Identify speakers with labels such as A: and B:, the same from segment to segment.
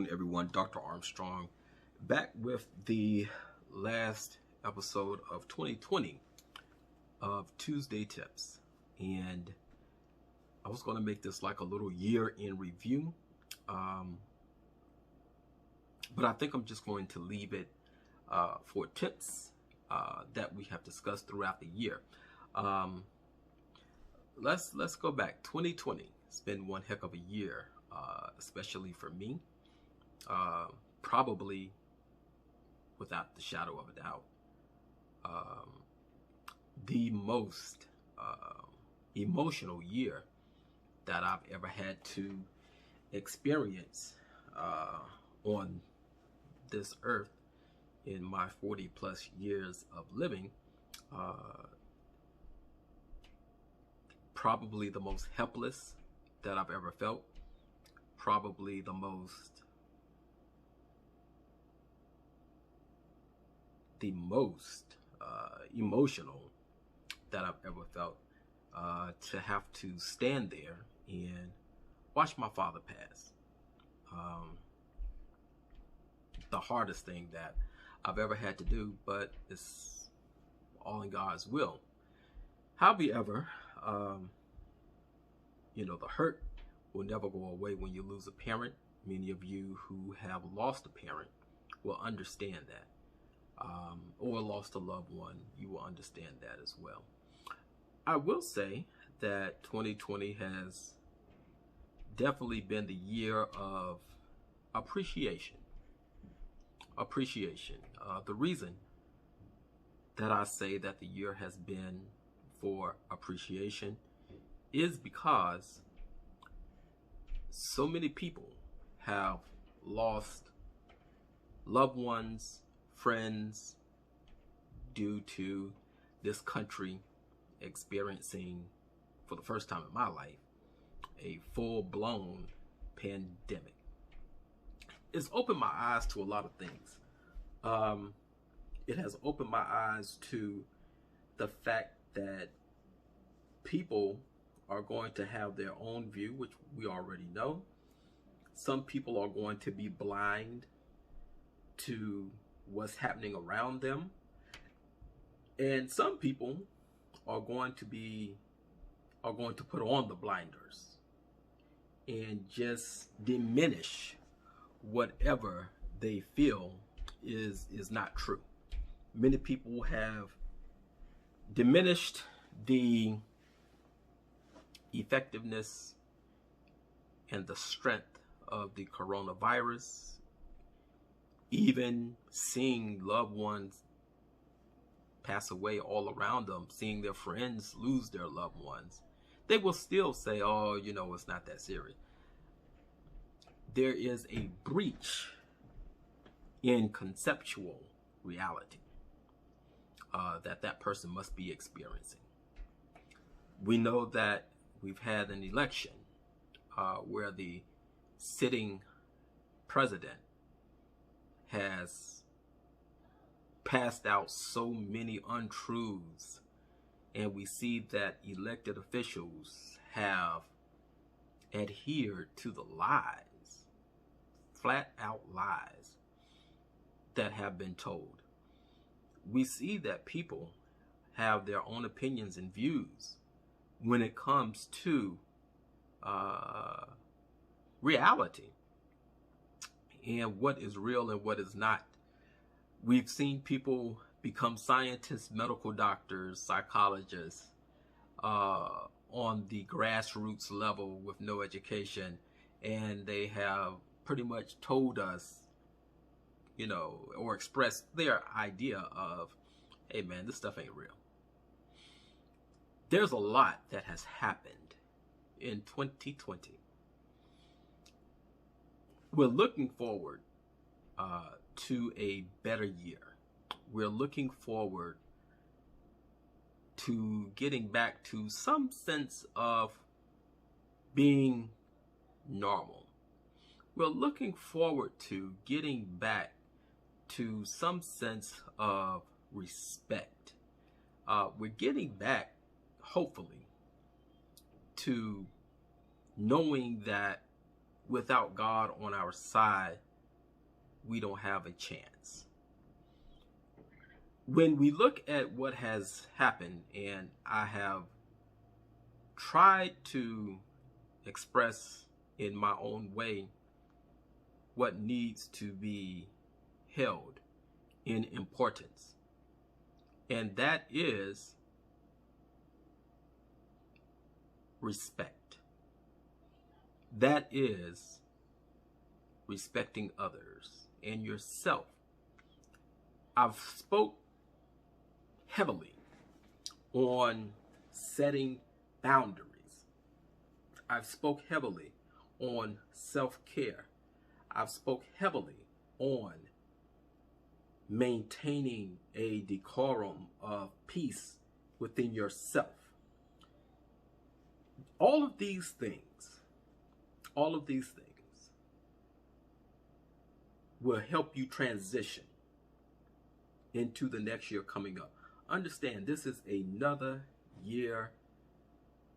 A: afternoon, everyone. Dr. Armstrong back with the last episode of 2020 of Tuesday Tips. And I was going to make this like a little year in review. But I think I'm just going to leave it for tips that we have discussed throughout the year. Let's go back. 2020. It's been one heck of a year. Especially for me, probably without the shadow of a doubt, the most emotional year that I've ever had to experience on this earth in my 40 plus years of living. Probably the most helpless that I've ever felt. Probably the most emotional that I've ever felt, to have to stand there and watch my father pass. The hardest thing that I've ever had to do, but it's all in God's will. However, the hurt will never go away when you lose a parent. Many of you who have lost a parent will understand that. Or lost a loved one, you will understand that as well. I will say that 2020 has definitely been the year of appreciation. The reason that I say that the year has been for appreciation is because so many people have lost loved ones, friends, due to this country experiencing, for the first time in my life, a full-blown pandemic. It's opened my eyes to a lot of things. It has opened my eyes to the fact that people are going to have their own view, which we already know. Some people are going to be blind to what's happening around them. And some people are going to put on the blinders and just diminish whatever they feel is not true. Many people have diminished the effectiveness and the strength of the coronavirus, even seeing loved ones pass away all around them, seeing their friends lose their loved ones. They will still say, oh, it's not that serious. There is a breach in conceptual reality that person must be experiencing. We know that we've had an election where the sitting president has passed out so many untruths, and we see that elected officials have adhered to the lies, flat out lies that have been told. We see that people have their own opinions and views when it comes to reality and what is real and what is not. We've seen people become scientists, medical doctors, psychologists on the grassroots level with no education, and they have pretty much told us, or expressed their idea of, hey man, this stuff ain't real. There's a lot that has happened in 2020. We're looking forward to a better year. We're looking forward to getting back to some sense of being normal. We're looking forward to getting back to some sense of respect. We're getting back, hopefully, to knowing that without God on our side, we don't have a chance. When we look at what has happened, and I have tried to express in my own way what needs to be held in importance, and that is respect. That is respecting others and yourself. I've spoke heavily on setting boundaries. I've spoke heavily on self-care. I've spoke heavily on maintaining a decorum of peace within yourself. All of these things will help you transition into the next year coming up. Understand, this is another year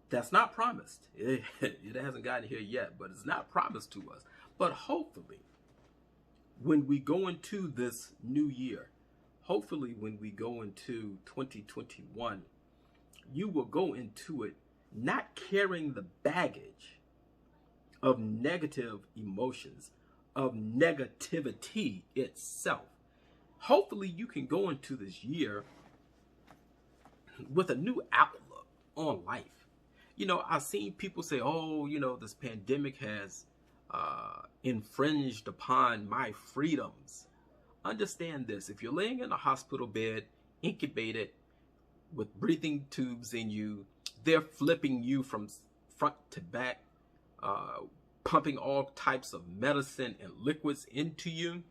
A: that's not promised. It hasn't gotten here yet, but it's not promised to us. But hopefully, when we go into this new year, hopefully when we go into 2021, you will go into it not carrying the baggage of negative emotions, of negativity itself. Hopefully you can go into this year with a new outlook on life. You know, I've seen people say, oh, you know, this pandemic has infringed upon my freedoms. Understand this: if you're laying in a hospital bed, incubated with breathing tubes in you, they're flipping you from front to back, pumping all types of medicine and liquids into you,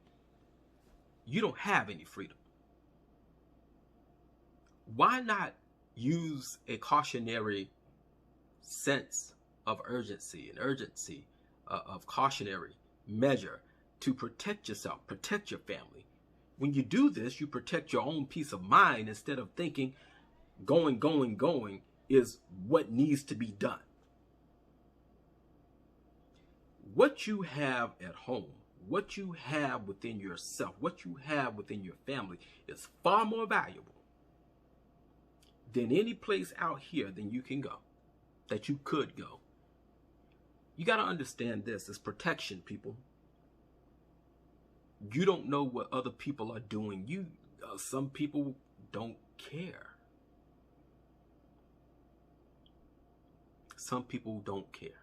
A: you don't have any freedom. Why not use a cautionary sense of urgency, of cautionary measure to protect yourself, protect your family? When you do this, you protect your own peace of mind instead of thinking going is what needs to be done. What you have at home, what you have within yourself, what you have within your family is far more valuable than any place out here than you can go, that you could go. You got to understand this: is protection, people. You don't know what other people are doing. Some people don't care. Some people don't care.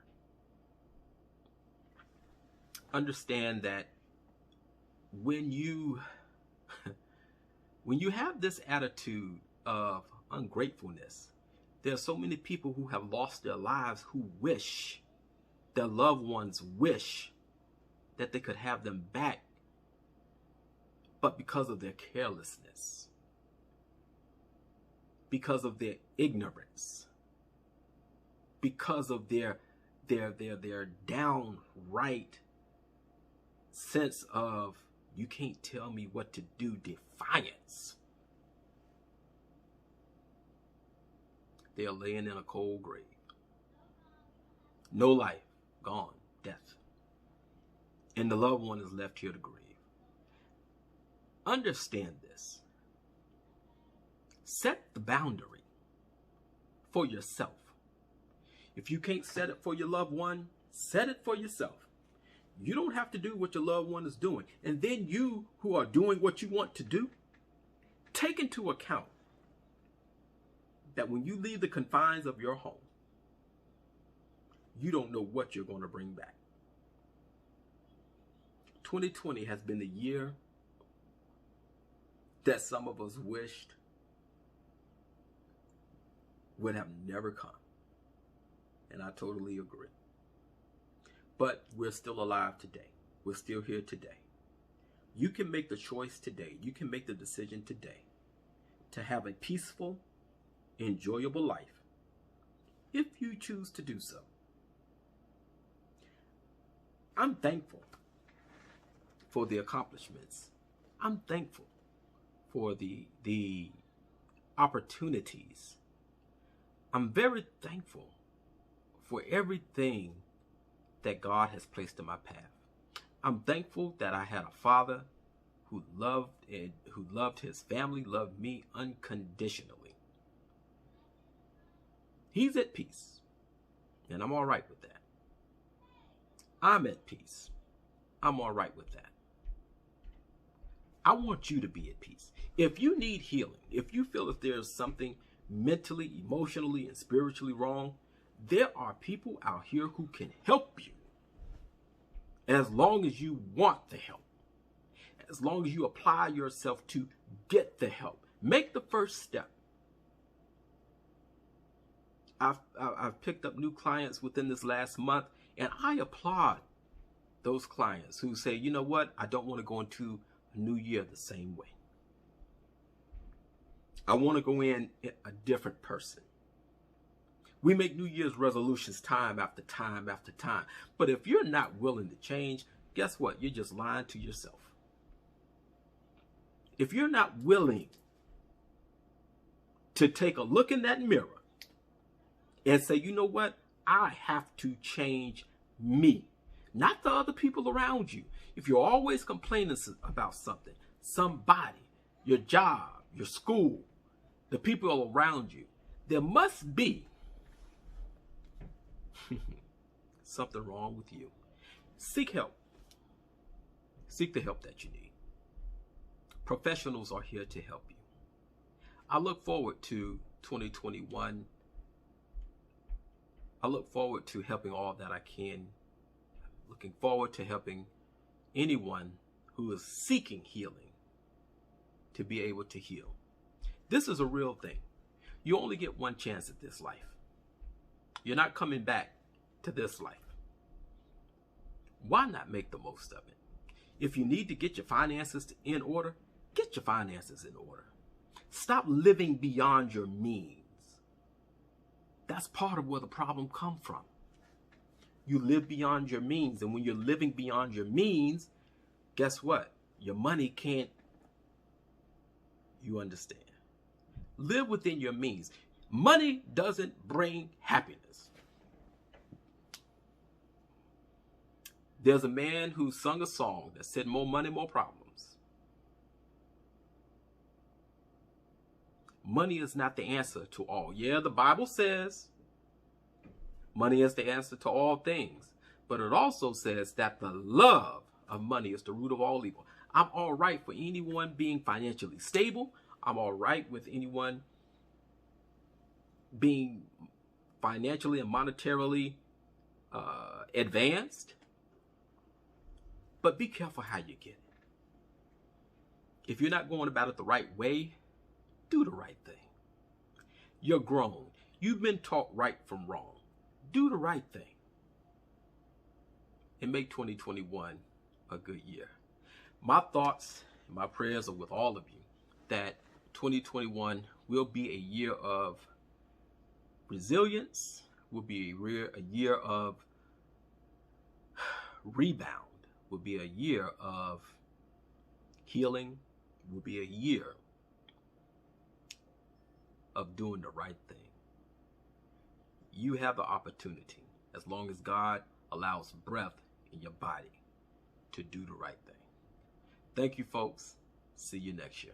A: Understand that when you have this attitude of ungratefulness, there are so many people who have lost their lives who wish, their loved ones wish that they could have them back, but because of their carelessness, because of their ignorance, because of their downright sense of you can't tell me what to do defiance, they are laying in a cold grave. No life, gone, death. And the loved one is left here to grieve. Understand this. Set the boundary for yourself. If you can't set it for your loved one, set it for yourself. You don't have to do what your loved one is doing. And then you who are doing what you want to do, take into account that when you leave the confines of your home, you don't know what you're going to bring back. 2020 has been the year that some of us wished would have never come. And I totally agree. But we're still alive today. We're still here today. You can make the choice today. You can make the decision today to have a peaceful, enjoyable life if you choose to do so. I'm thankful for the accomplishments. I'm thankful for the opportunities. I'm very thankful for everything that God has placed in my path. I'm thankful that I had a father who loved his family, loved me unconditionally. He's at peace, and I'm all right with that. I'm at peace. I'm all right with that. I want you to be at peace. If you need healing, if you feel that there's something mentally, emotionally, and spiritually wrong, there are people out here who can help you. As long as you want the help. As long as you apply yourself to get the help. Make the first step. I've picked up new clients within this last month, and I applaud those clients who say, you know what, I don't want to go into a new year the same way. I want to go in a different person. We make New Year's resolutions time after time after time. But if you're not willing to change, guess what? You're just lying to yourself. If you're not willing to take a look in that mirror and say, you know what? I have to change me, not the other people around you. If you're always complaining about something, somebody, your job, your school, the people around you, there must be something wrong with you. Seek help. Seek the help that you need. Professionals are here to help you. I look forward to 2021. I look forward to helping all that I can. Looking forward to helping anyone who is seeking healing to be able to heal. This is a real thing. You only get one chance at this life. You're not coming back to this life. Why not make the most of it? If you need to get your finances in order, get your finances in order. Stop living beyond your means. That's part of where the problem comes from. You live beyond your means, and when you're living beyond your means, guess what? Your money can't, you understand. Live within your means. Money doesn't bring happiness. There's a man who sung a song that said, more money, more problems. Money is not the answer to all. Yeah, the Bible says money is the answer to all things. But it also says that the love of money is the root of all evil. I'm all right for anyone being financially stable. I'm all right with anyone being financially and monetarily advanced. But be careful how you get it. If you're not going about it the right way, do the right thing. You're grown. You've been taught right from wrong. Do the right thing. And make 2021 a good year. My thoughts and my prayers are with all of you that 2021 will be a year of resilience, will be a year of rebound, will be a year of healing, will be a year of doing the right thing. You have the opportunity, as long as God allows breath in your body, to do the right thing. Thank you, folks. See you next year.